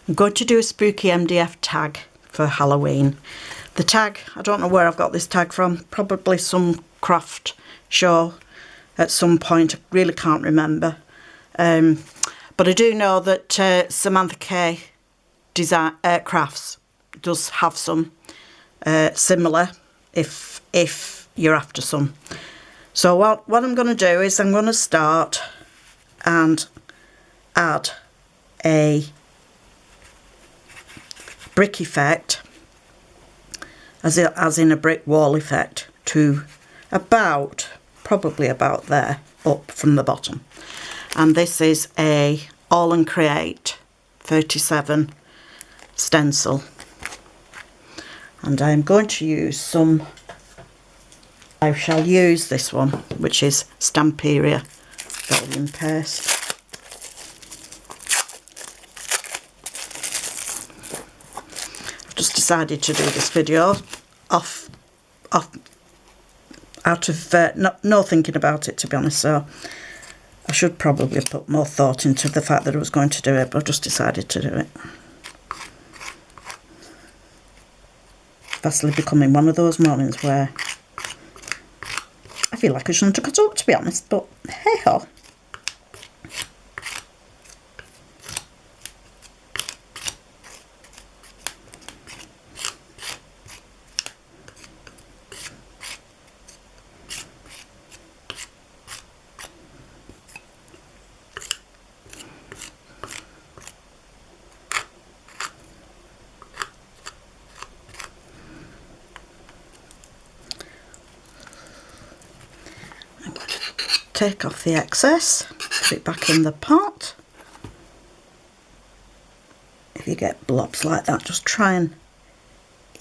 I'm going to do a spooky MDF tag for Halloween. The tag, I don't know where I've got this tag from, probably some craft show at some point, I really can't remember. But I do know that Samantha K Design Crafts does have some similar if you're after some. So what I'm going to do is I'm going to start and add a brick effect, as in a brick wall effect, to probably about there, up from the bottom. And this is a All and Create 37 stencil, and I'm going to use some, I shall use this one, which is Stamperia volume paste. I've just decided to do this video out of no thinking about it, to be honest, so I should probably put more thought into the fact that I was going to do it, but I just decided to do it. Vastly becoming one of those mornings where I feel like I shouldn't have got up, to be honest, but hey ho. Take off the excess, put it back in the pot. If you get blobs like that, just try and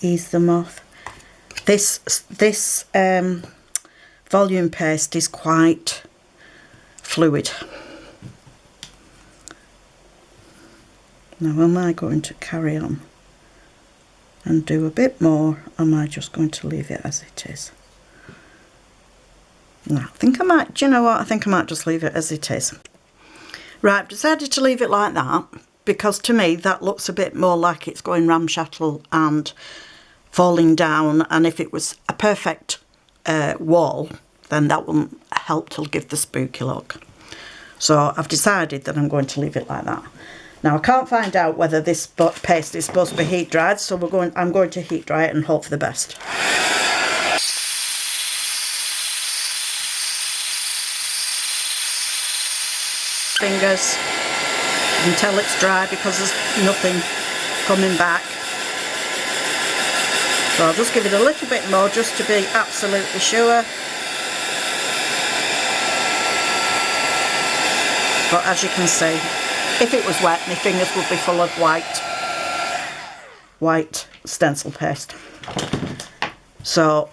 ease them off. This volume paste is quite fluid. Now, am I going to carry on and do a bit more, or am I just going to leave it as it is? No, I think I might, do you know what, I think I might just leave it as it is. Right, I've decided to leave it like that because to me that looks a bit more like it's going ramshackle and falling down, and if it was a perfect wall then that wouldn't help to give the spooky look. So I've decided that I'm going to leave it like that. Now I can't find out whether this paste is supposed to be heat dried, so I'm going to heat dry it and hope for the best. Fingers, you can tell it's dry because there's nothing coming back, so I'll just give it a little bit more just to be absolutely sure. But as you can see, if it was wet my fingers would be full of white stencil paste, so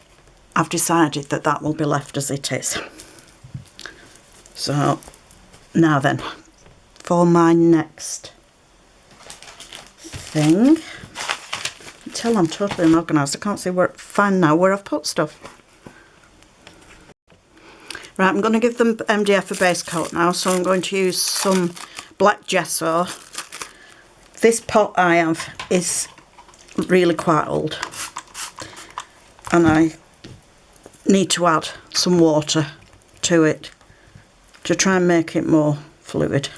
I've decided that that will be left as it is. So now then, for my next thing, until I'm totally unorganised, I can't see find now where I've put stuff. Right, I'm going to give them MDF a base coat now, so I'm going to use some black gesso. This pot I have is really quite old, and I need to add some water to it to try and make it more fluid.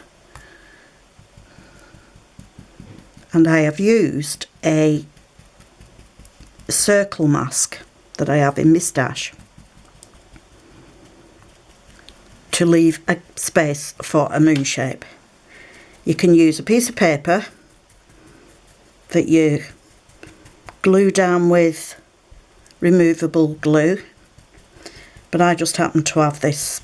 And I have used a circle mask that I have in my stash to leave a space for a moon shape. You can use a piece of paper that you glue down with removable glue, but I just happen to have this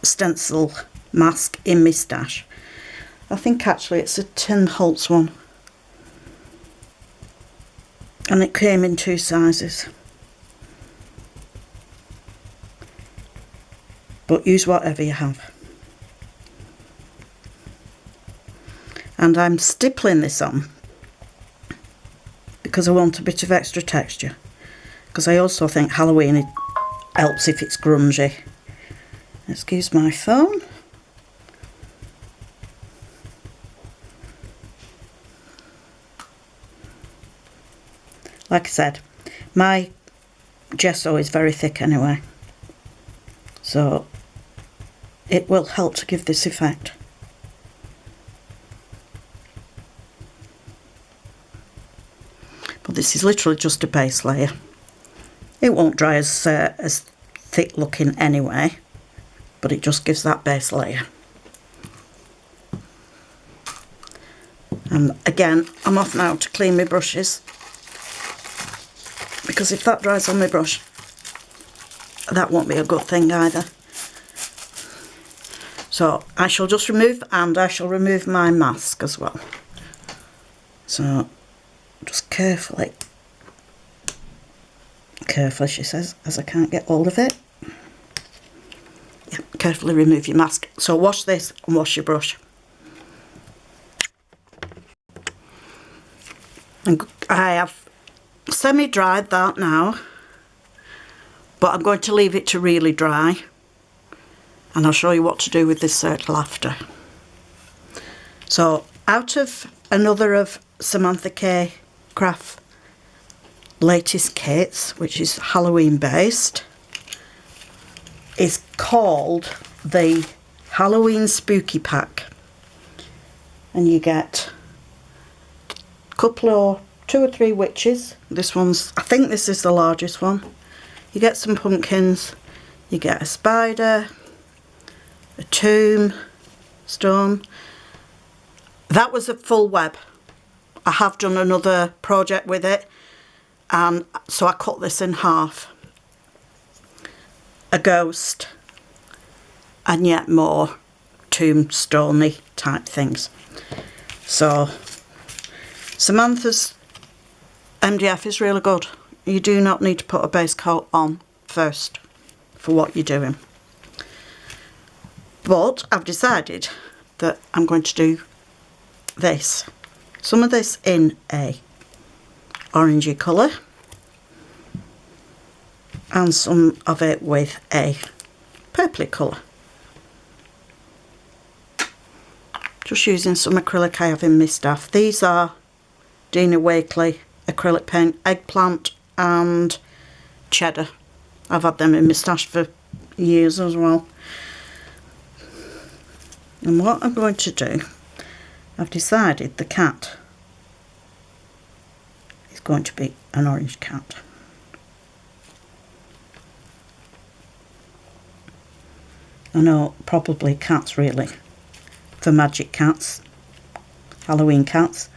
stencil mask in my stash. I think actually it's a Tin Holtz one, and it came in 2 sizes, but use whatever you have. And I'm stippling this on because I want a bit of extra texture, because I also think Halloween helps if it's grungy. Excuse my phone. Like I said, my gesso is very thick anyway, so it will help to give this effect. But this is literally just a base layer. It won't dry as thick looking anyway, but it just gives that base layer. And again, I'm off now to clean my brushes, because if that dries on my brush, that won't be a good thing either. So I shall just remove, and I shall remove my mask as well. So just carefully, she says, as I can't get hold of it. Yeah, carefully remove your mask. So wash this and wash your brush. And I have semi-dried that now, but I'm going to leave it to really dry, and I'll show you what to do with this circle after. So out of another of Samantha K Craft latest kits, which is Halloween based, is called the Haloween Spooky Pack, and you get couple or 2 or 3 witches. This one's, I think this is the largest one. You get some pumpkins, you get a spider, a tombstone. That was a full web. I have done another project with it, and so I cut this in half. A ghost, and yet more tombstone-y type things. So Samantha's MDF is really good. You do not need to put a base coat on first for what you're doing. But I've decided that I'm going to do this. Some of this in a orangey colour, and some of it with a purpley colour. Just using some acrylic I have in my staff. These are Dina Wakley acrylic paint, eggplant and cheddar. I've had them in my stash for years as well. And what I'm going to do, I've decided the cat is going to be an orange cat. I know probably cats really, for magic cats, Halloween cats,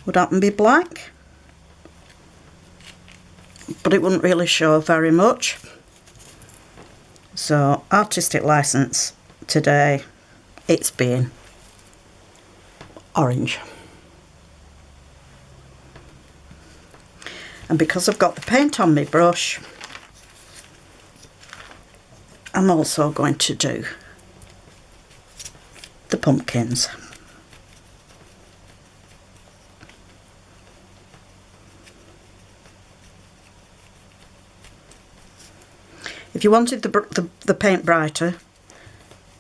would happen to be black, but it wouldn't really show very much. So artistic license today, it's being orange. And because I've got the paint on my brush, I'm also going to do the pumpkins. If you wanted the paint brighter,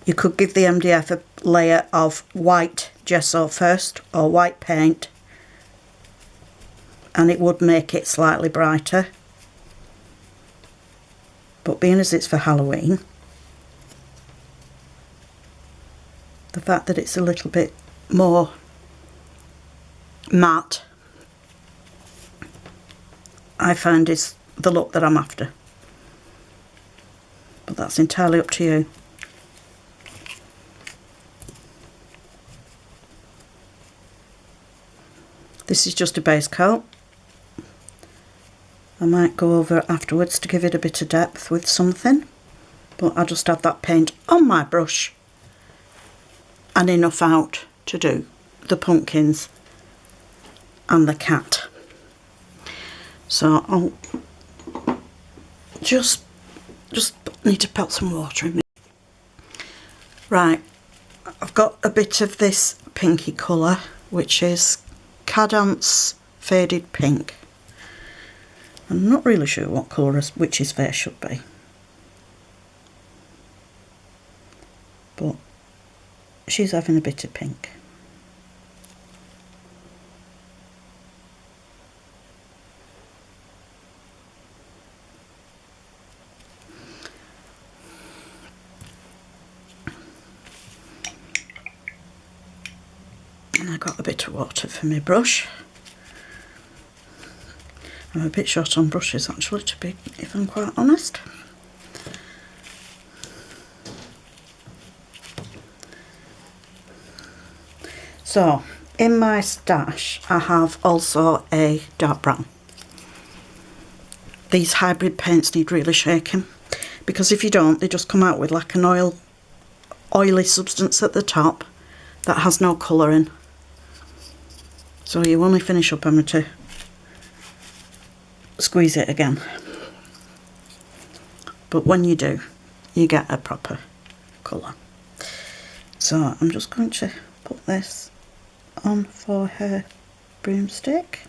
you could give the MDF a layer of white gesso first, or white paint, and it would make it slightly brighter. But being as it's for Halloween, the fact that it's a little bit more matte, I find is the look that I'm after. But that's entirely up to you. This is just a base coat. I might go over afterwards to give it a bit of depth with something, but I just have that paint on my brush and enough out to do the pumpkins and the cat. So I'll just need to put some water in me. Right, I've got a bit of this pinky colour, which is Cadance Faded Pink. I'm not really sure what colour Witch's Face should be, but she's having a bit of pink. . And I got a bit of water for my brush. I'm a bit short on brushes actually, to be even quite honest. So, in my stash I have also a dark brown. These hybrid paints need really shaking, because if you don't, they just come out with like an oily substance at the top that has no colour in. So you only finish up having to squeeze it again. But when you do, you get a proper colour. So I'm just going to put this on for her broomstick.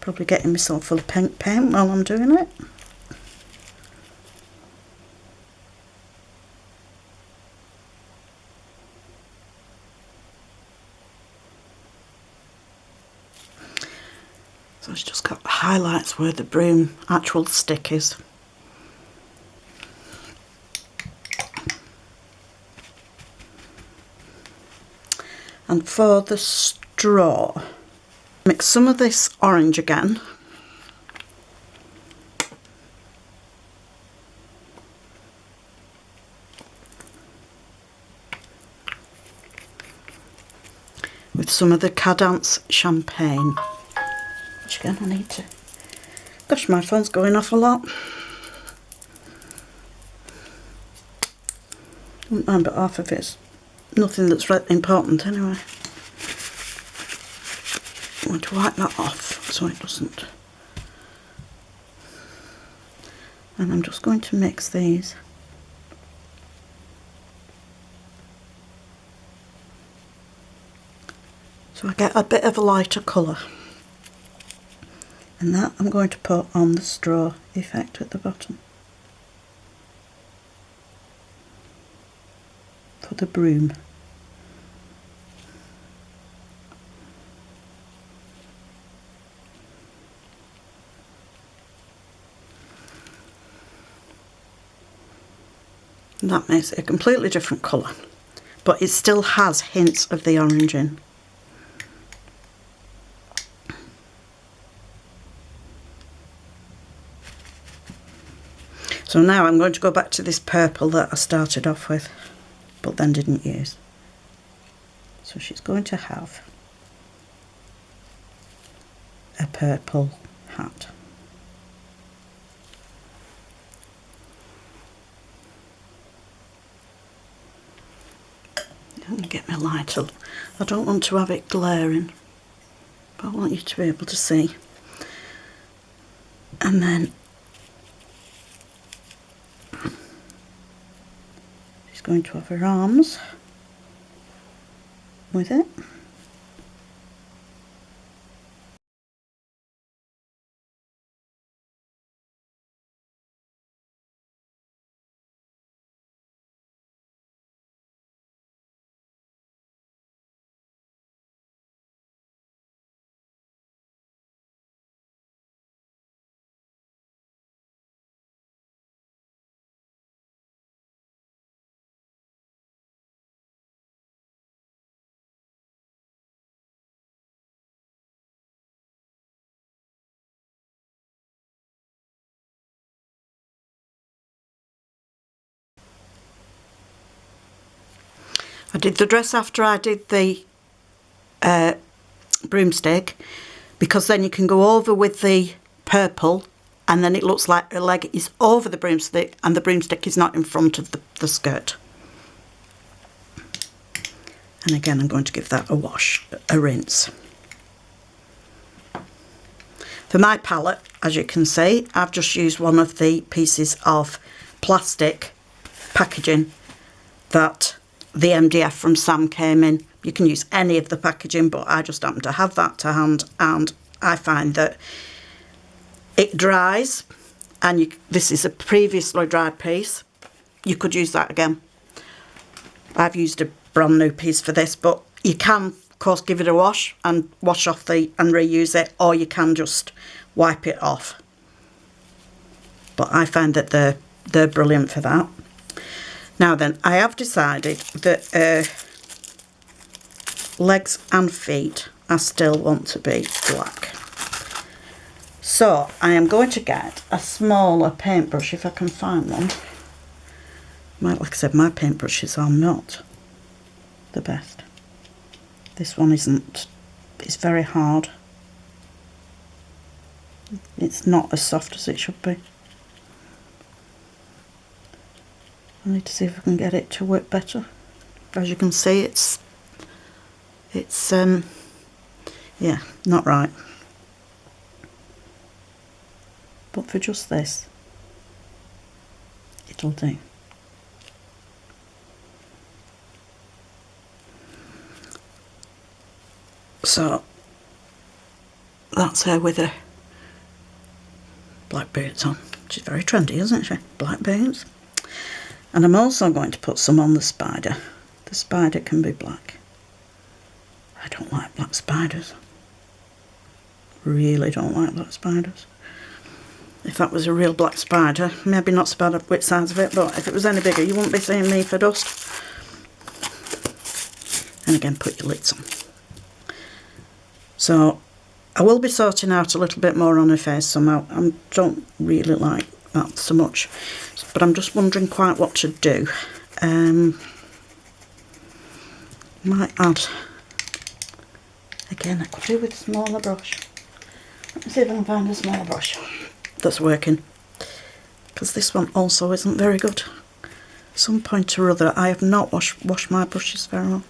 Probably getting myself full of pink paint while I'm doing it. So it's just got the highlights where the broom actual stick is. And for the straw, mix some of this orange again. With some of the Cadence champagne. Which again I need to... Gosh, my phone's going off a lot. Wouldn't mind, but half of it's nothing that's really important anyway. I'm going to wipe that off so it doesn't. And I'm just going to mix these. So I get a bit of a lighter colour. And that I'm going to put on the straw effect at the bottom. For the broom. And that makes it a completely different colour, but it still has hints of the orange in. So now I'm going to go back to this purple that I started off with, but then didn't use. So she's going to have a purple hat. I'm going to get my lighter. I don't want to have it glaring, but I want you to be able to see. And then she's going to have her arms with it. I did the dress after I did the broomstick, because then you can go over with the purple and then it looks like the leg is over the broomstick and the broomstick is not in front of the skirt. And again, I'm going to give that a wash, a rinse. For my palette, as you can see, I've just used one of the pieces of plastic packaging that the MDF from Sam came in. You can use any of the packaging, but I just happen to have that to hand, and I find that it dries, and this is a previously dried piece. You could use that again. I've used a brand new piece for this, but you can of course give it a wash and wash off and reuse it, or you can just wipe it off. But I find that they're brilliant for that. Now then, I have decided that legs and feet I still want to be black. So I am going to get a smaller paintbrush if I can find one. Like I said, my paintbrushes are not the best. This one isn't. It's very hard. It's not as soft as it should be. I need to see if I can get it to work better. As you can see, it's yeah, not right. But for just this, it'll do. So that's her with her black boots on. She's very trendy, isn't she? Black boots. And I'm also going to put some on the spider. The spider can be black. I don't like black spiders. Really don't like black spiders. If that was a real black spider, maybe not so bad which size of it, but if it was any bigger, you wouldn't be seeing me for dust. And again, put your lids on. So I will be sorting out a little bit more on her face somehow. I don't really like that so much, but I'm just wondering quite what to do. Might add, again, I could do with a smaller brush. Let me see if I can find a smaller brush that's working, because this one also isn't very good. Some point or other, I have not washed my brushes very well.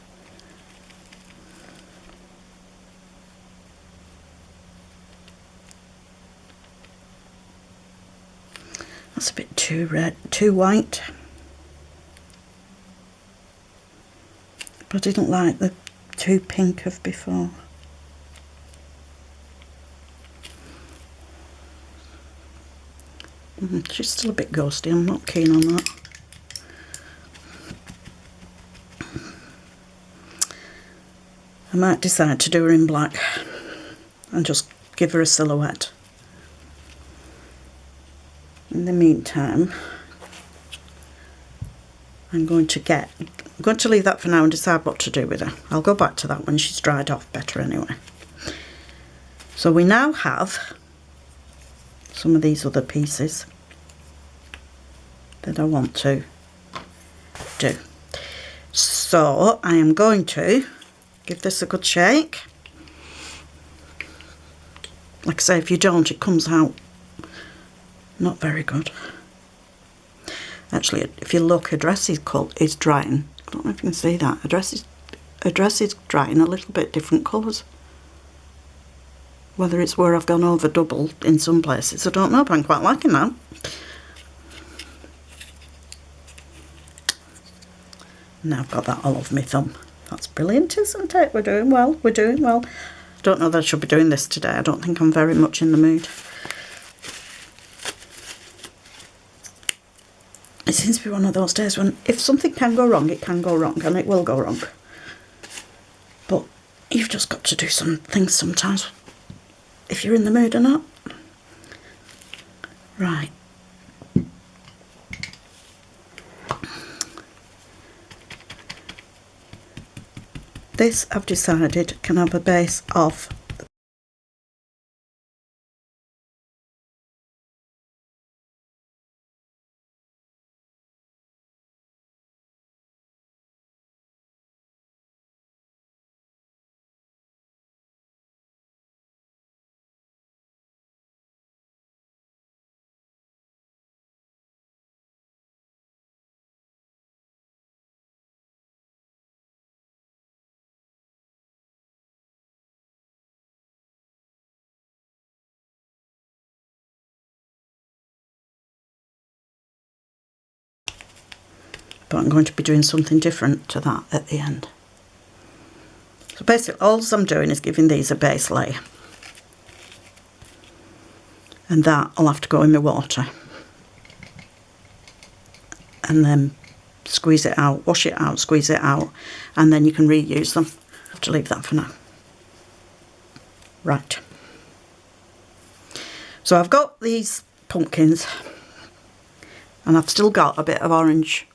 That's a bit too red, too white. But I didn't like the too pink of before. She's still a bit ghosty, I'm not keen on that. I might decide to do her in black and just give her a silhouette. In the meantime, I'm going to leave that for now and decide what to do with her. I'll go back to that when she's dried off better anyway. So we now have some of these other pieces that I want to do. So I am going to give this a good shake. Like I say, if you don't, it comes out not very good. Actually, if you look, her dress is drying. I don't know if you can see that. Her dress is drying a little bit different colours. Whether it's where I've gone over double in some places, I don't know, but I'm quite liking that. Now I've got that all over my thumb. That's brilliant, isn't it? We're doing well, we're doing well. Don't know that I should be doing this today. I don't think I'm very much in the mood. It seems to be one of those days when if something can go wrong, it can go wrong, and it will go wrong. But you've just got to do some things sometimes, if you're in the mood or not. Right. This, I've decided, can have a base of but I'm going to be doing something different to that at the end. So basically all I'm doing is giving these a base layer, and that I'll have to go in my water and then squeeze it out, wash it out, squeeze it out, and then you can reuse them. I have to leave that for now. Right, so I've got these pumpkins and I've still got a bit of orange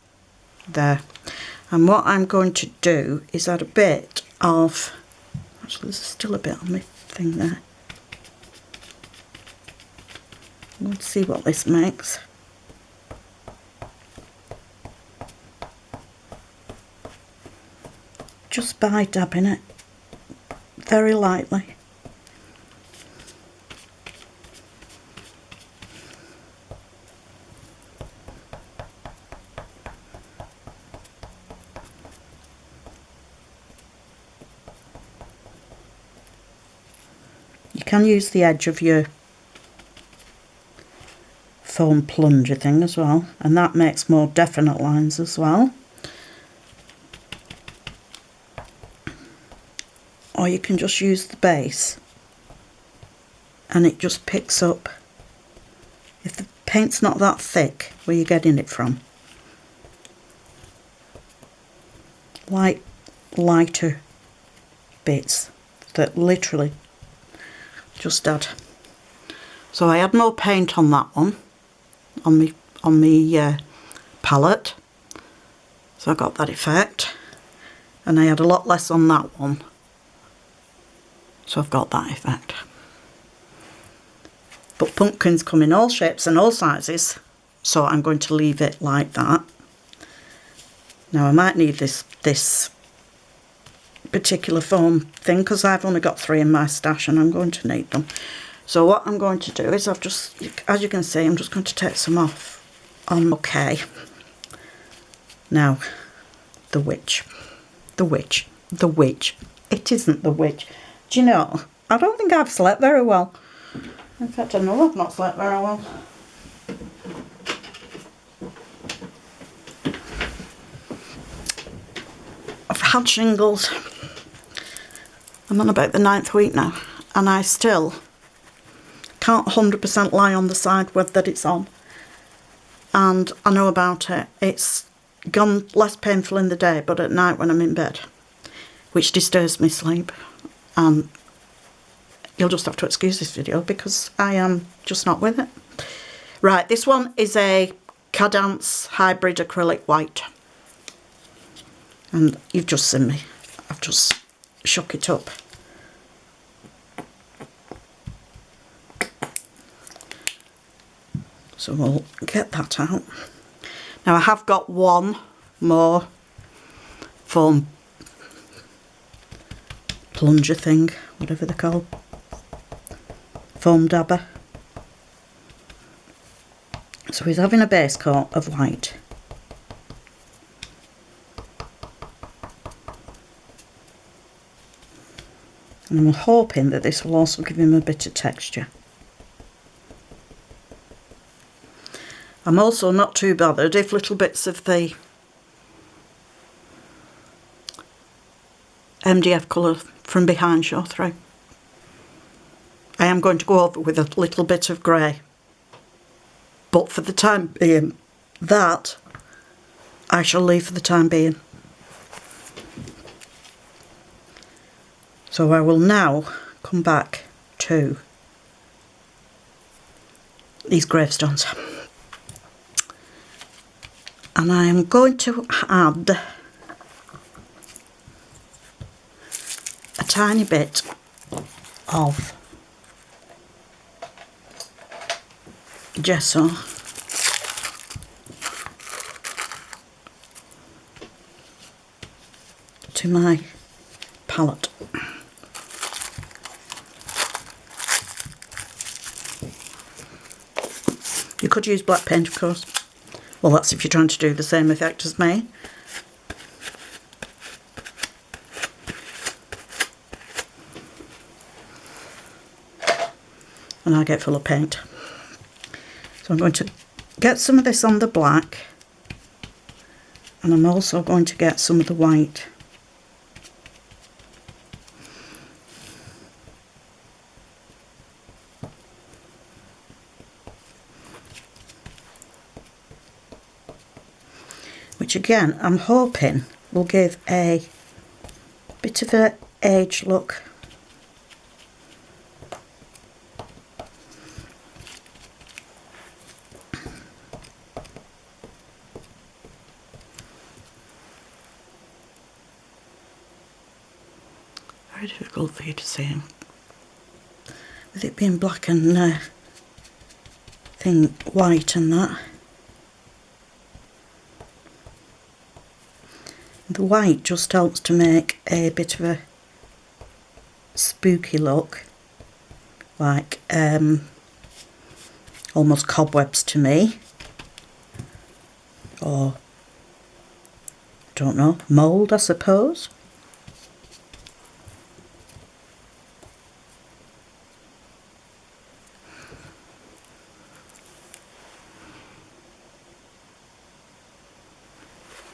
there, and what I'm going to do is add a bit of, actually there's still a bit on my thing there. I'm going to see what this makes. Just by dabbing it very lightly. You can use the edge of your foam plunger thing as well, and that makes more definite lines as well. Or you can just use the base and it just picks up. If the paint's not that thick, where you're getting it from, lighter bits that literally just add. So I had more paint on that one, on me palette, so I got that effect, and I had a lot less on that one, so I've got that effect. But pumpkins come in all shapes and all sizes, so I'm going to leave it like that. Now I might need this particular foam thing because I've only got 3 in my stash and I'm going to need them. So what I'm going to do is I've just, as you can see, I'm just going to take some off. Okay. Now, the witch. The witch. The witch. It isn't the witch. Do you know, I don't think I've slept very well. In fact, I know I've not slept very well. I've had shingles. I'm on about the 9th week now, and I still can't 100% lie on the side that it's on. And I know about it. It's gone less painful in the day, but at night when I'm in bed, which disturbs me sleep. And you'll just have to excuse this video because I am just not with it. Right, this one is a Cadence Hybrid Acrylic White. And you've just seen me. I've just shook it up. So we'll get that out. Now I have got one more foam plunger thing, whatever they're called. Foam dabber. So he's having a base coat of white. And I'm hoping that this will also give him a bit of texture. I'm also not too bothered if little bits of the MDF colour from behind show through. I am going to go over with a little bit of grey, but for the time being, that I shall leave for the time being. So I will now come back to these gravestones. And I am going to add a tiny bit of gesso to my palette. You could use black paint, of course. Well, that's if you're trying to do the same effect as me. And I get full of paint. So I'm going to get some of this on the black, and I'm also going to get some of the white. Which again, I'm hoping will give a bit of an age look. very difficult for you to see him. With it being black and white and that. The white just helps to make a bit of a spooky look, like almost cobwebs to me, or don't know, mould I suppose.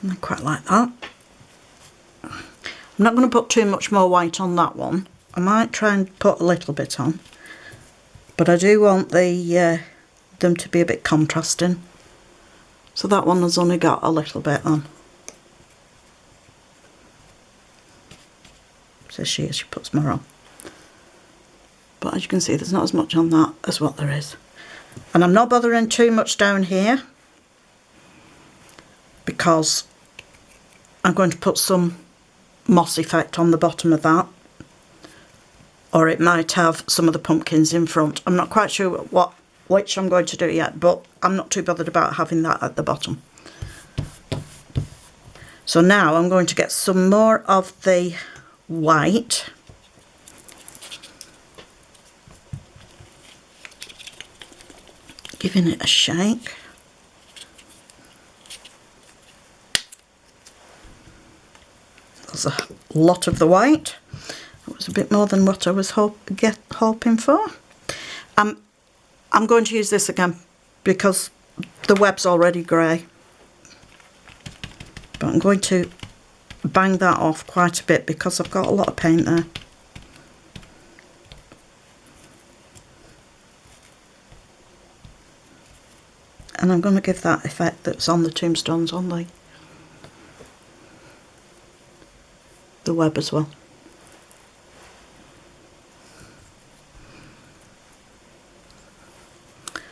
I quite like that. I'm not going to put too much more white on that one. I might try and put a little bit on, but I do want them to be a bit contrasting. So that one has only got a little bit on. So she puts more on. But as you can see, there's not as much on that as what there is. And I'm not bothering too much down here, because I'm going to put some moss effect on the bottom of that, or it might have some of the pumpkins in front. I'm not quite sure which I'm going to do yet, but I'm not too bothered about having that at the bottom. So now I'm going to get some more of the white, giving it a shake. There's a lot of the white. It was a bit more than what I was hoping for. I'm going to use this again because the web's already grey. But I'm going to bang that off quite a bit because I've got a lot of paint there. And I'm going to give that effect that's on the tombstones on the web as well.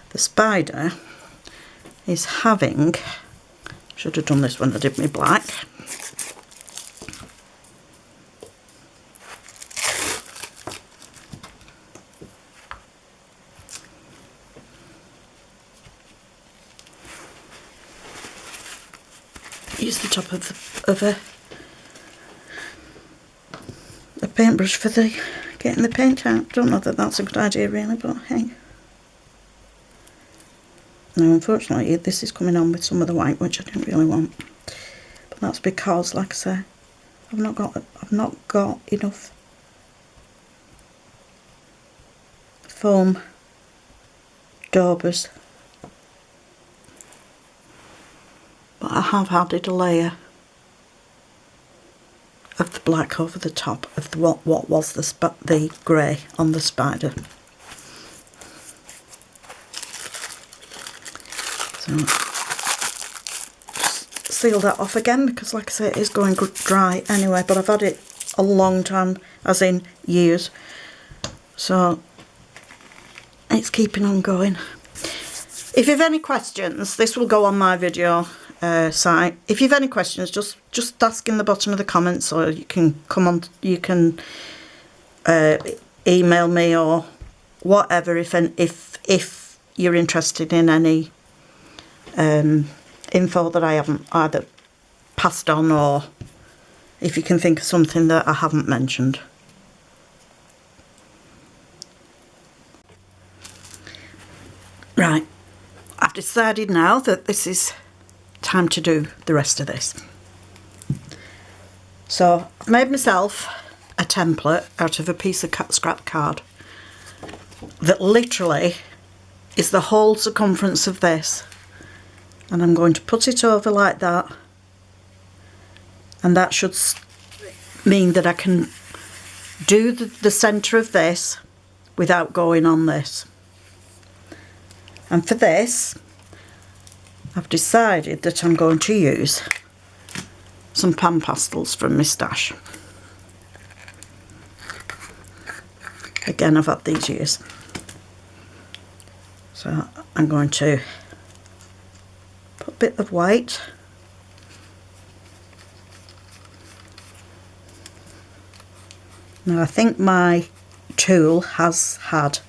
The spider is having, should have done this when I did my black. Use the top of a paintbrush for getting the paint out. Don't know that that's a good idea really, but hey. Now unfortunately this is coming on with some of the white, which I didn't really want. But that's because, like I say, I've not got enough foam daubers. But I have added a layer of the black over the top of what was the grey on the spider. So just seal that off again because, like I say, it is going dry anyway, but I've had it a long time, as in years, so it's keeping on going. If you have any questions, this will go on my video site. If you have any questions, just ask in the bottom of the comments, or you can you can email me or whatever if you're interested in any info that I haven't either passed on, or if you can think of something that I haven't mentioned. Right, I've decided now that this is time to do the rest of this. So I've made myself a template out of a piece of scrap card that literally is the whole circumference of this, and I'm going to put it over like that, and that should mean that I can do the centre of this without going on this. And for this I've decided that I'm going to use some pan pastels from my stash. Again, I've had these years. So I'm going to put a bit of white, Now I think my tool has had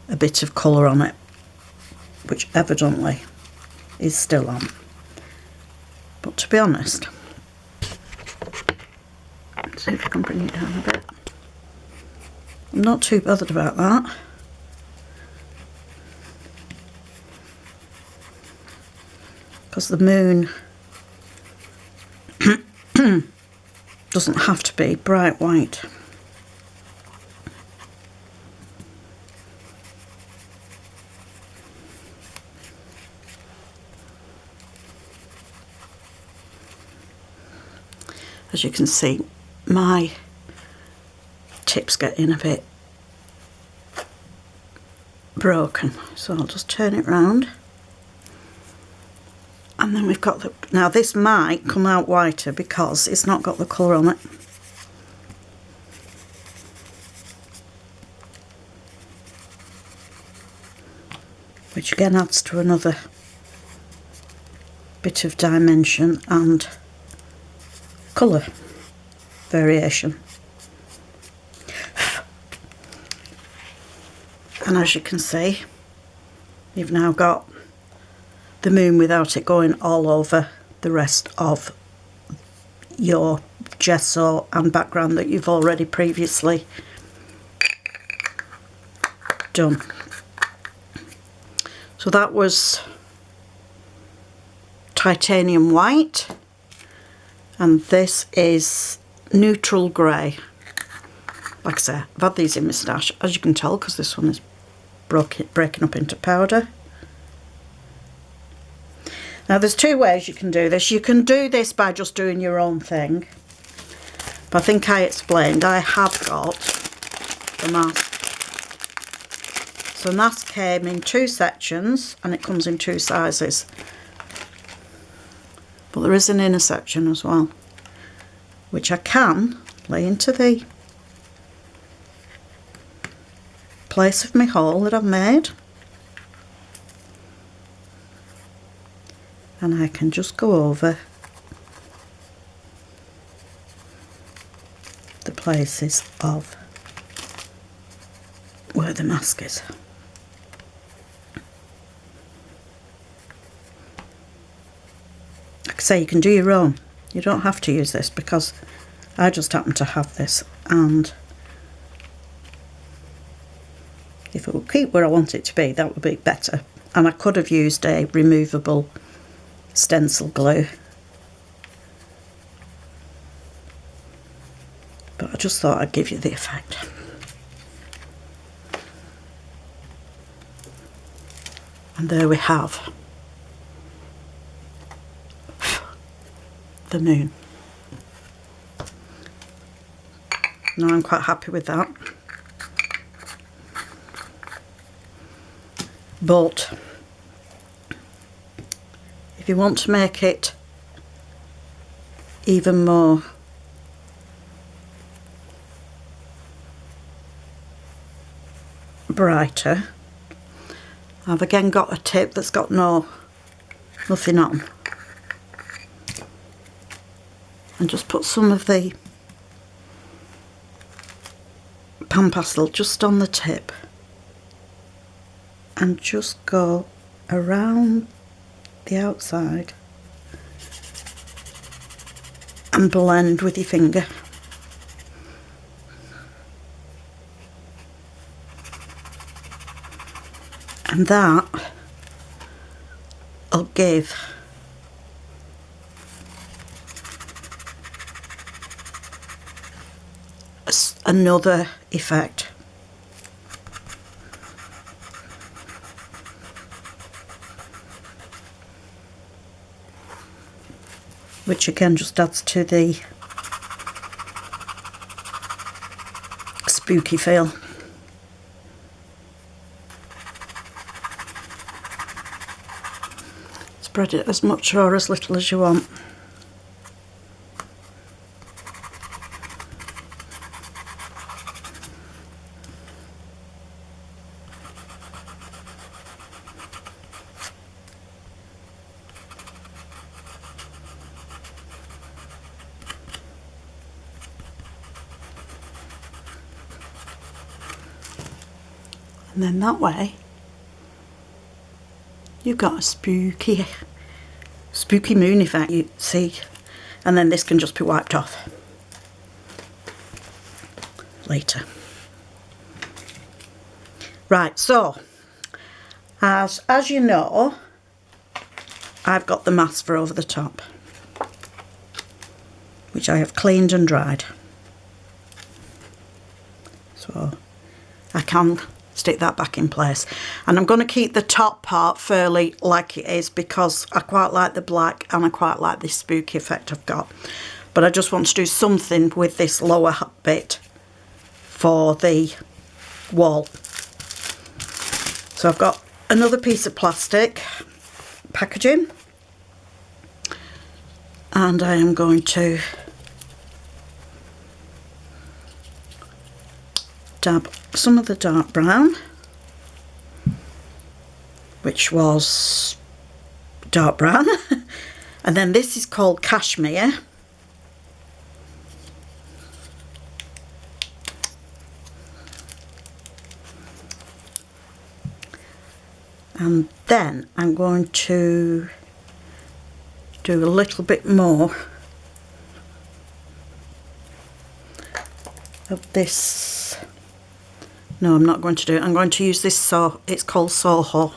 a bit of colour on it, which evidently is still on. But to be honest, let's see if I can bring it down a bit. I'm not too bothered about that. Because the moon doesn't have to be bright white. As you can see, my tip's getting a bit broken, so I'll just turn it round. And then we've got the, now this might come out whiter because it's not got the colour on it. Which again adds to another bit of dimension and colour variation. And as you can see, you've now got the moon without it going all over the rest of your gesso and background that you've already previously done. So that was titanium white, and this is neutral grey. Like I say, I've had these in my stash, as you can tell, because this one is breaking up into powder. Now there's two ways you can do this. You can do this by just doing your own thing. But I think I explained I have got the mask. So the mask came in 2 sections and it comes in 2 sizes. But there is an inner section as well, which I can lay into the place of my hole that I've made. And I can just go over the places of where the mask is. Like I say, you can do your own. You don't have to use this because I just happen to have this, and if it would keep where I want it to be, that would be better. And I could have used a removable stencil glue, but I just thought I'd give you the effect. And there we have the moon. Now I'm quite happy with that, but if you want to make it even more brighter, I've again got a tip that's got nothing on, and just put some of the pan pastel just on the tip and just go around the outside and blend with your finger. And that will give another effect. Which again just adds to the spooky feel. Spread it as much or as little as you want. And then that way you've got a spooky moon effect, you see. And then this can just be wiped off later. Right, so as you know, I've got the mask for over the top, which I have cleaned and dried. So I can stick that back in place. And I'm going to keep the top part fairly like it is because I quite like the black and I quite like this spooky effect I've got. But I just want to do something with this lower bit for the wall. So I've got another piece of plastic packaging, and I am going to dab some of the dark brown, which was dark brown, and then this is called cashmere. And then I'm going to do a little bit more of this. No, I'm not going to do it. I'm going to use this, it's called Soho.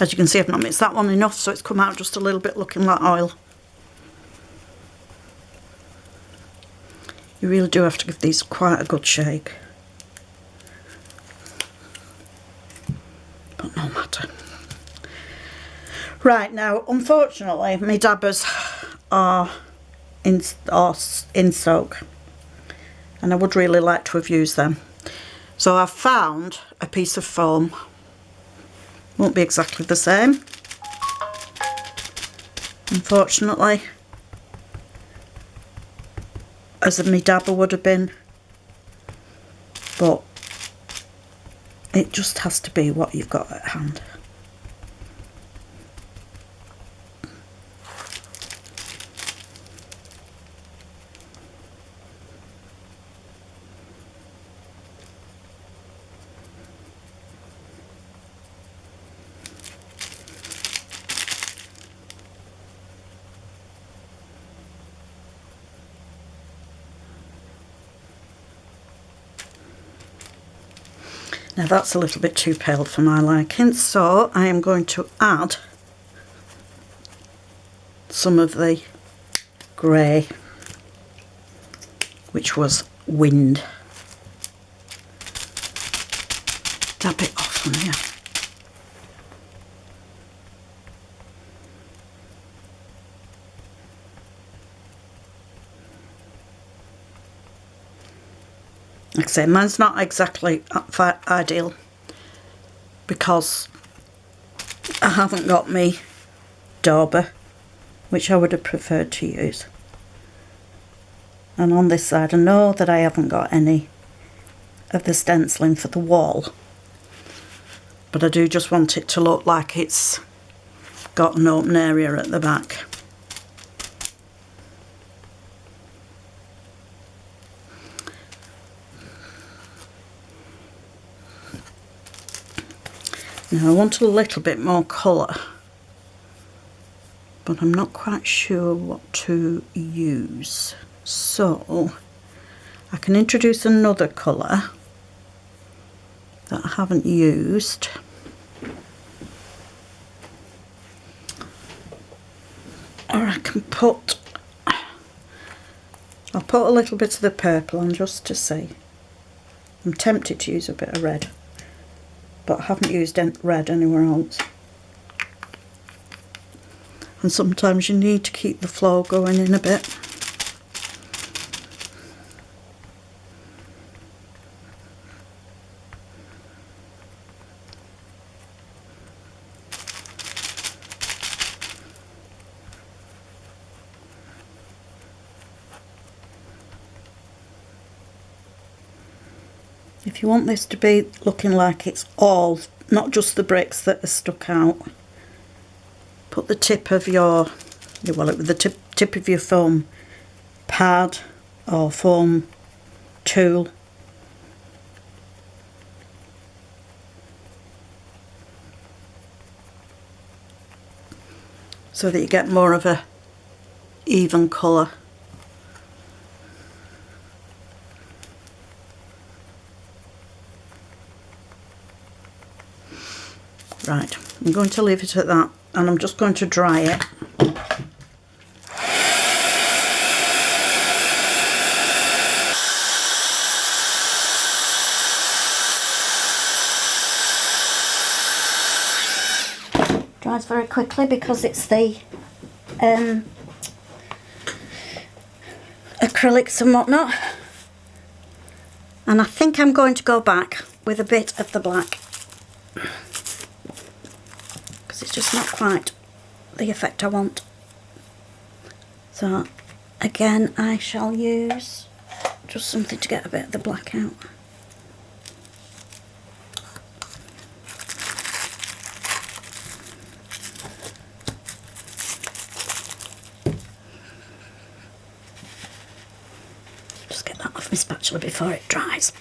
As you can see, I've not mixed that one enough, so it's come out just a little bit looking like oil. You really do have to give these quite a good shake. But no matter. Right, now, unfortunately, my dabbers are in soak. And I would really like to have used them. So I've found a piece of foam. Won't be exactly the same, unfortunately, as my dabber would have been, but it just has to be what you've got at hand. Now that's a little bit too pale for my liking, so I am going to add some of the grey, which was wind. Dab it off on here. Like I say, mine's not exactly ideal because I haven't got me dauber, which I would have preferred to use. And on this side I know that I haven't got any of the stenciling for the wall, but I do just want it to look like it's got an open area at the back. Now I want a little bit more colour, but I'm not quite sure what to use. So I can introduce another colour that I haven't used. Or I can I'll put a little bit of the purple on just to see. I'm tempted to use a bit of red, but I haven't used red anywhere else. And sometimes you need to keep the flow going in a bit. If you want this to be looking like it's all, not just the bricks that are stuck out, put the tip of your you will it with the tip of your foam pad or foam tool. So that you get more of a even colour. Right, I'm going to leave it at that, and I'm just going to dry it. Dries very quickly because it's the acrylics and whatnot. And I think I'm going to go back with a bit of the black, because it's just not quite the effect I want. So again, I shall use just something to get a bit of the black out. Just get that off my spatula before it dries.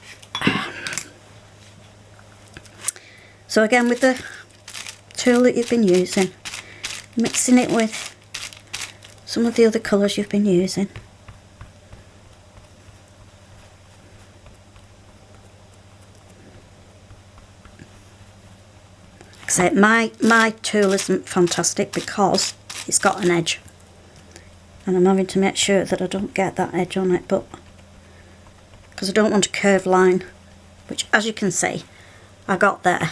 So again, with the tool that you've been using, mixing it with some of the other colours you've been using. Like I say, my tool isn't fantastic because it's got an edge, and I'm having to make sure that I don't get that edge on it, but because I don't want a curved line, which, as you can see, I got there.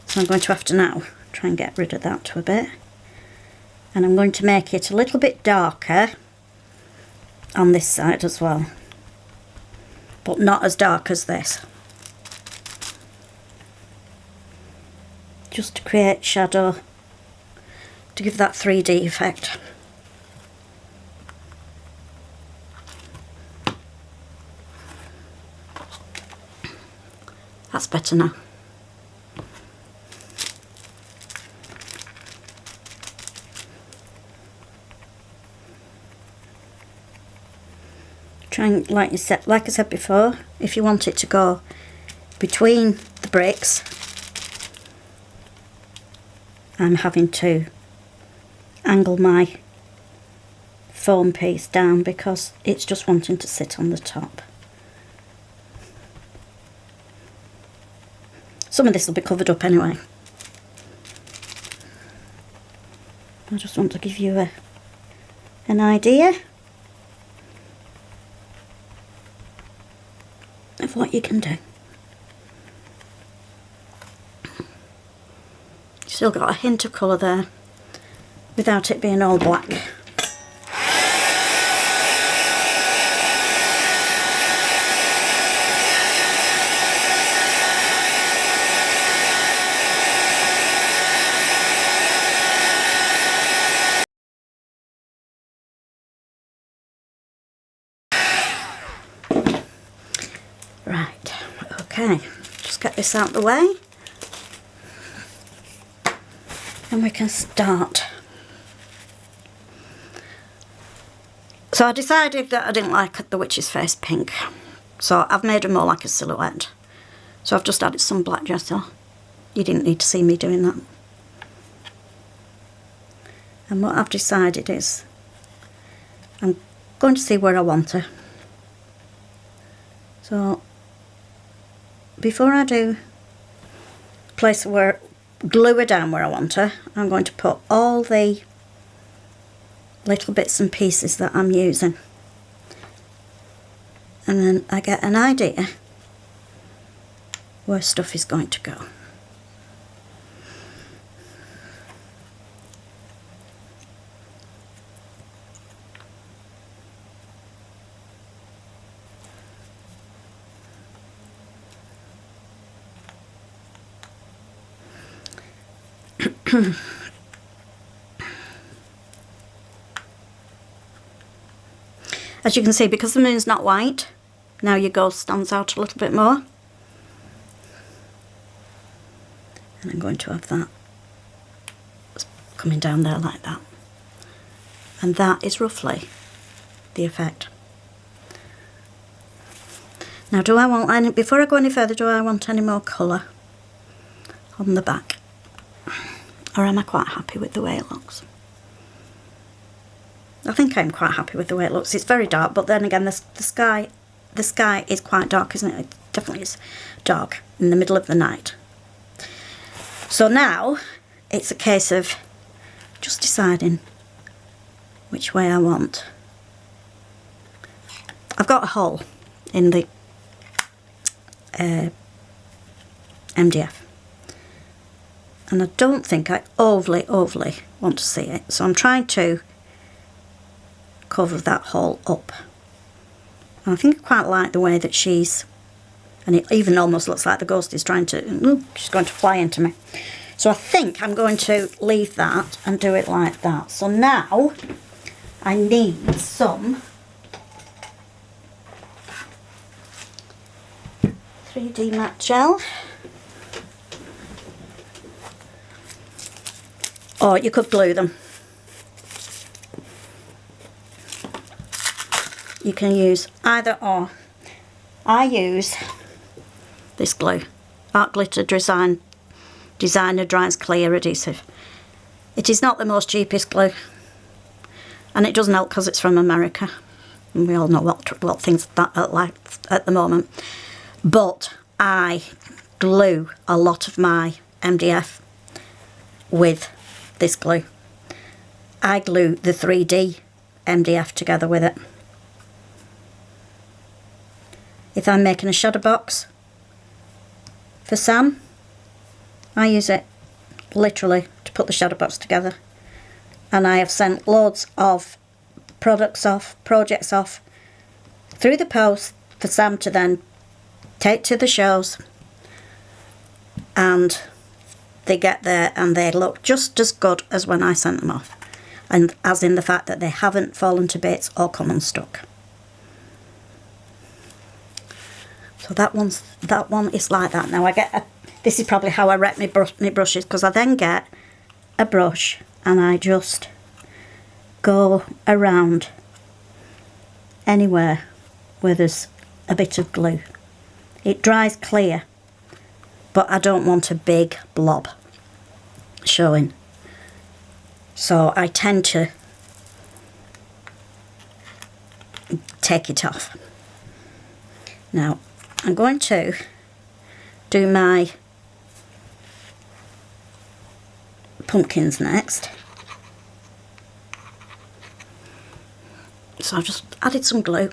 So I'm going to have to now try and get rid of that to a bit, and I'm going to make it a little bit darker on this side as well, but not as dark as this, just to create shadow, to give that 3D effect. That's better now. Trying, like I said before, if you want it to go between the bricks, I'm having to angle my foam piece down because it's just wanting to sit on the top. Some of this will be covered up anyway. I just want to give you an idea of what you can do. Still got a hint of colour there without it being all black. Right, okay, just get this out of the way and we can start. So I decided that I didn't like the witch's face pink, so I've made her more like a silhouette. So I've just added some black gesso. You didn't need to see me doing that. And what I've decided is I'm going to see where I want her. So before I do place where, glue her down where I want her, I'm going to put all the little bits and pieces that I'm using, and then I get an idea where stuff is going to go. As you can see, because the moon's not white, now your gold stands out a little bit more. And I'm going to have that coming down there like that. And that is roughly the effect. Now, do I want any, before I go any further, do I want any more colour on the back? Or am I quite happy with the way it looks? I think I'm quite happy with the way it looks. It's very dark, but then again, the sky is quite dark, isn't it? It definitely is dark in the middle of the night. So now it's a case of just deciding which way I want. I've got a hole in the MDF, and I don't think I overly want to see it, so I'm trying to cover that hole up. And I think I quite like the way that she's, and it even almost looks like the ghost is trying to, she's going to fly into me. So I think I'm going to leave that and do it like that. So now I need some 3D matte gel, or you could glue them. You can use either or. I use this glue, Art Glitter Designer Dries Clear Adhesive. It is not the most cheapest glue, and it doesn't help because it's from America, and we all know what things that are like at the moment. But I glue a lot of my MDF with this glue. I glue the 3D MDF together with it. If I'm making a shadow box for Sam, I use it literally to put the shadow box together. And I have sent loads of projects off through the post for Sam to then take to the shows, and they get there and they look just as good as when I sent them off, and as in the fact that they haven't fallen to bits or come unstuck. So that one is like that. Now I get this is probably how I wreck my brushes, because I then get a brush and I just go around anywhere where there's a bit of glue. It dries clear, but I don't want a big blob showing. So I tend to take it off. Now I'm going to do my pumpkins next. So I've just added some glue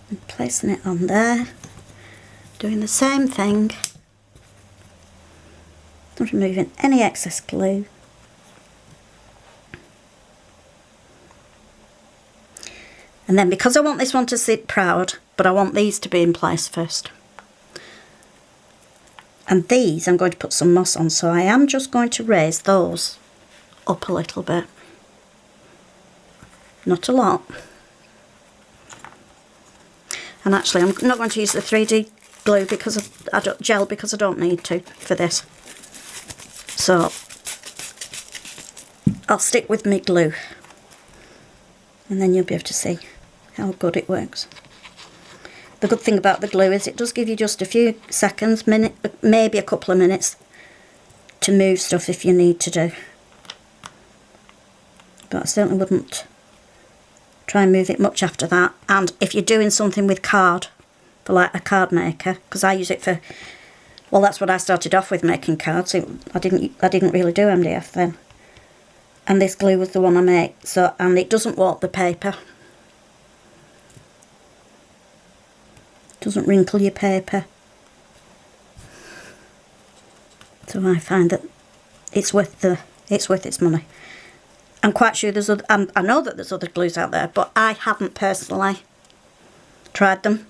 and placing it on there, doing the same thing, not removing any excess glue. And then, because I want this one to sit proud, but I want these to be in place first. And these I'm going to put some moss on, so I am just going to raise those up a little bit. Not a lot. And actually I'm not going to use the 3D glue because gel because I don't need to for this. So I'll stick with my glue, and then you'll be able to see how good it works. The good thing about the glue is it does give you just a few seconds, maybe a couple of minutes to move stuff if you need to do. But I certainly wouldn't try and move it much after that. And if you're doing something with card, for like a card maker, because I use it for, well, that's what I started off with, making cards. I didn't really do MDF then. And this glue was the one I make. So, and it doesn't warp the paper. Doesn't wrinkle your paper. So I find that it's worth its money. I'm quite sure there's other, I know that there's other glues out there, but I haven't personally tried them.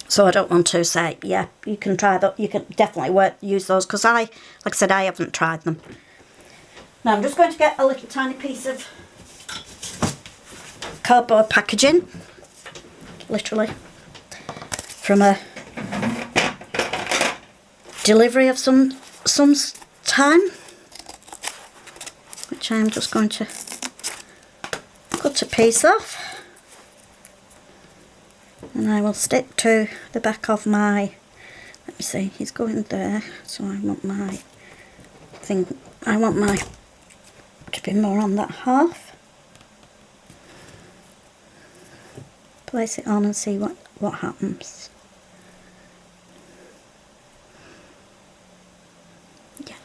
So I don't want to say, yeah, you can try that. You can definitely use those, because like I said, I haven't tried them. Now I'm just going to get a little tiny piece of cardboard packaging, literally, from a delivery of some time. which I'm just going to cut a piece off, and I will stick to the back of my, let me see, he's going there, so I want my thing, I want my to be more on that half. Place it on and see what happens. Yeah,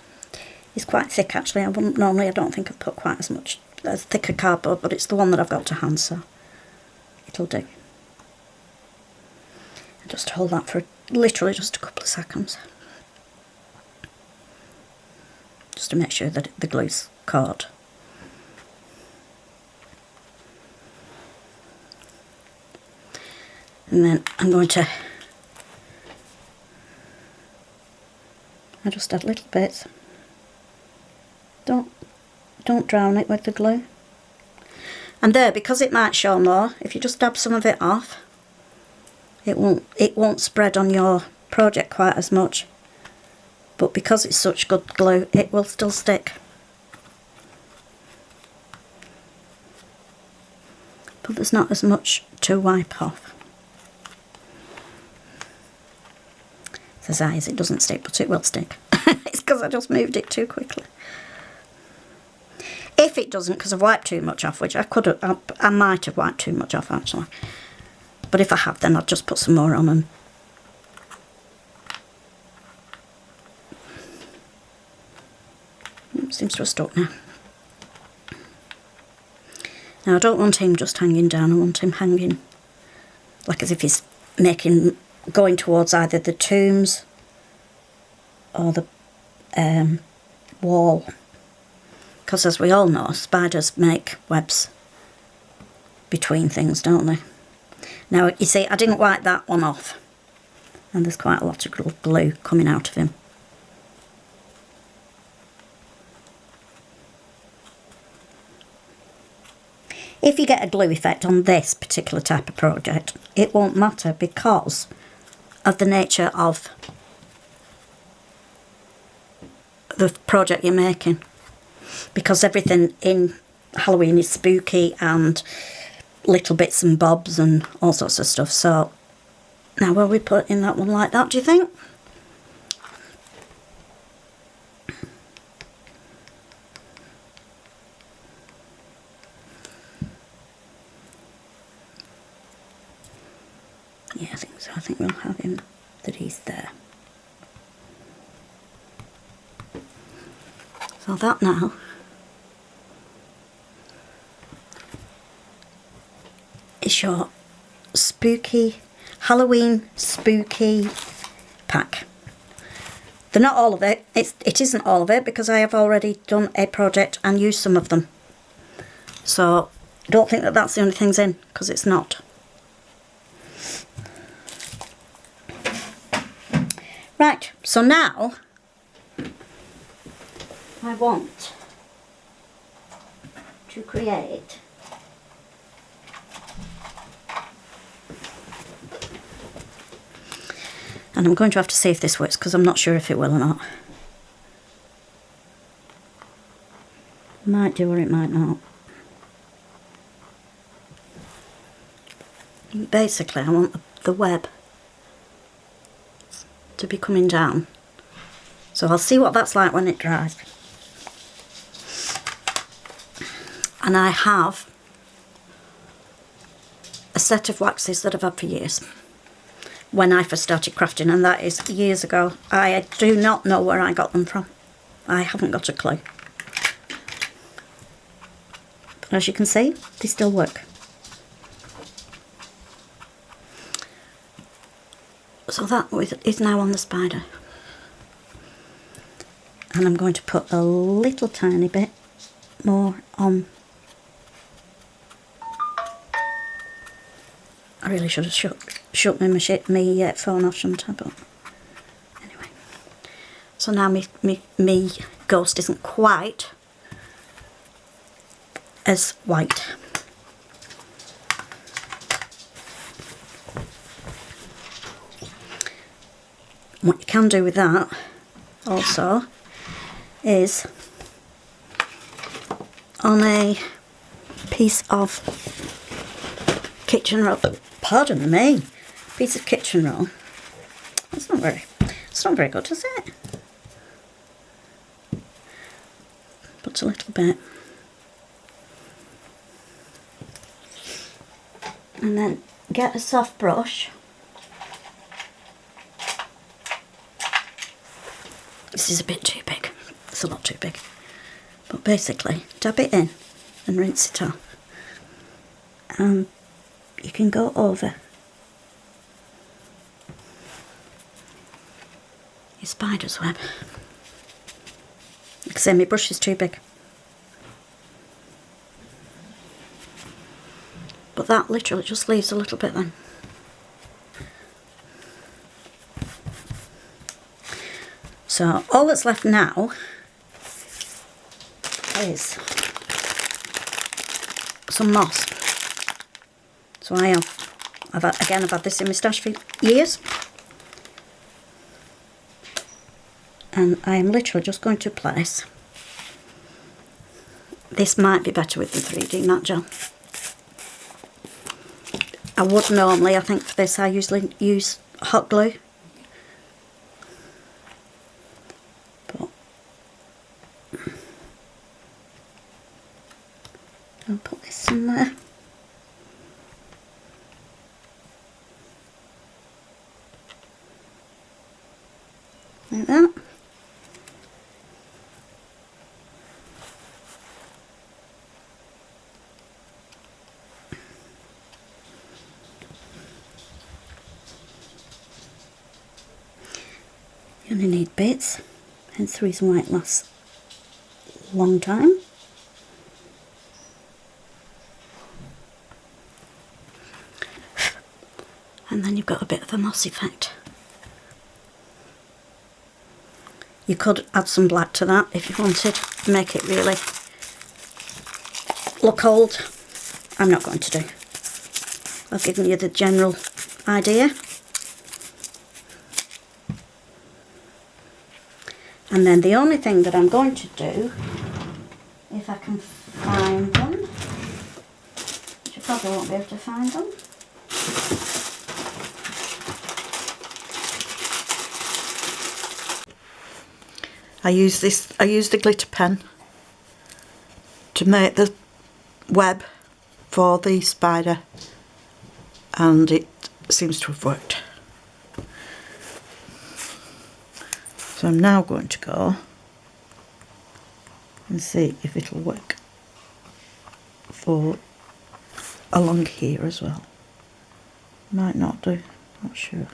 it's quite thick actually. I wouldn't normally, I don't think I've put quite as much, as thicker cardboard, but it's the one that I've got to hand, so it'll do. And just hold that for literally just a couple of seconds, just to make sure that the glue's caught. And then I'm going to, I just add little bits. Don't drown it with the glue. And there, because it might show more, if you just dab some of it off, it won't spread on your project quite as much. But because it's such good glue, it will still stick. But there's not as much to wipe off. Says eyes, it doesn't stick, but it will stick. It's because I just moved it too quickly. If it doesn't, because I've wiped too much off, which I could have, I might have wiped too much off actually. But if I have, then I'll just put some more on and seems to have stuck now. Now I don't want him just hanging down, I want him hanging like as if he's going towards either the tombs or the wall. Because as we all know, spiders make webs between things, don't they? Now you see, I didn't wipe that one off, and there's quite a lot of glue coming out of him. If you get a glue effect on this particular type of project, it won't matter because of the nature of the project you're making. Because everything in Halloween is spooky and little bits and bobs and all sorts of stuff. So now will we put in that one like that, do you think? Yeah, I think so. I think we'll have him that he's there. So that now is your spooky Halloween spooky pack. They're not all of it. It isn't all of it because I have already done a project and used some of them. So don't think that that's the only things in, because it's not. Right, so now I want to create and I'm going to have to see if this works because I'm not sure if it will or not. It might do or it might not. Basically I want the web to be coming down. So I'll see what that's like when it dries. And I have a set of waxes that I've had for years when I first started crafting, and that is years ago. I do not know where I got them from. I haven't got a clue. But as you can see, they still work. So that is now on the spider. And I'm going to put a little tiny bit more on. I really should have shut my phone off, shouldn't I? But anyway. So now me ghost isn't quite as white. What you can do with that also is on a piece of kitchen roll. Pardon me, piece of kitchen roll. It's not very good, is it? But a little bit. And then get a soft brush. This is a bit too big. It's a lot too big. But basically, dab it in and rinse it off. And you can go over your spider's web. Like I say, my brush is too big. But that literally just leaves a little bit then. So all that's left now is some moss. So I've had this in my stash for years. And I am literally just going to place. This might be better with the 3D matte gel. I would normally, I think for this I usually use hot glue. But I'll put this somewhere. Like that. You only need bits, hence the reason why it lasts a long time. And then you've got a bit of a moss effect. You could add some black to that if you wanted, make it really look old. I'm not going to do. I've given you the general idea. And then the only thing that I'm going to do, if I can find them, which I probably won't be able to find them. I use the glitter pen to make the web for the spider, and it seems to have worked. So I'm now going to go and see if it'll work for along here as well. Might not do, not sure.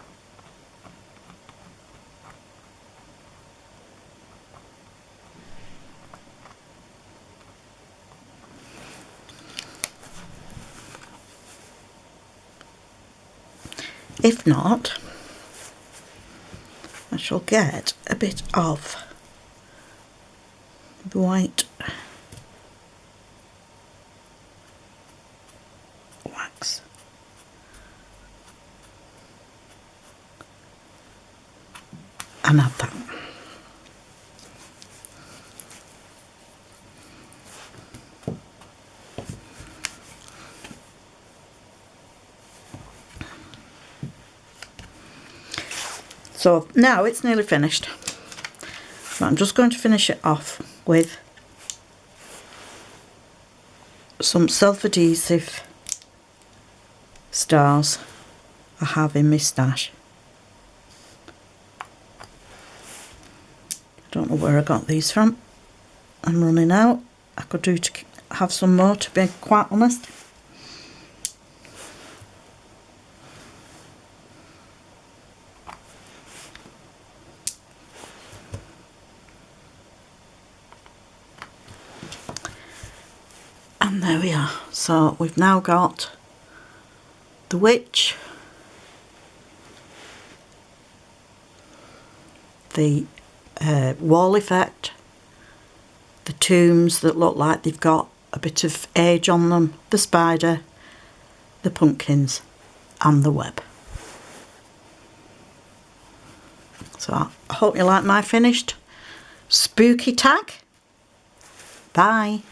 If not, I shall get a bit of the white wax and add that. So now it's nearly finished. But I'm just going to finish it off with some self-adhesive stars I have in my stash. I don't know where I got these from. I'm running out. I could do to have some more, to be quite honest. And there we are. So we've now got the witch, the wall effect, the tombs that look like they've got a bit of age on them, the spider, the pumpkins and the web. So I hope you like my finished spooky tag. Bye.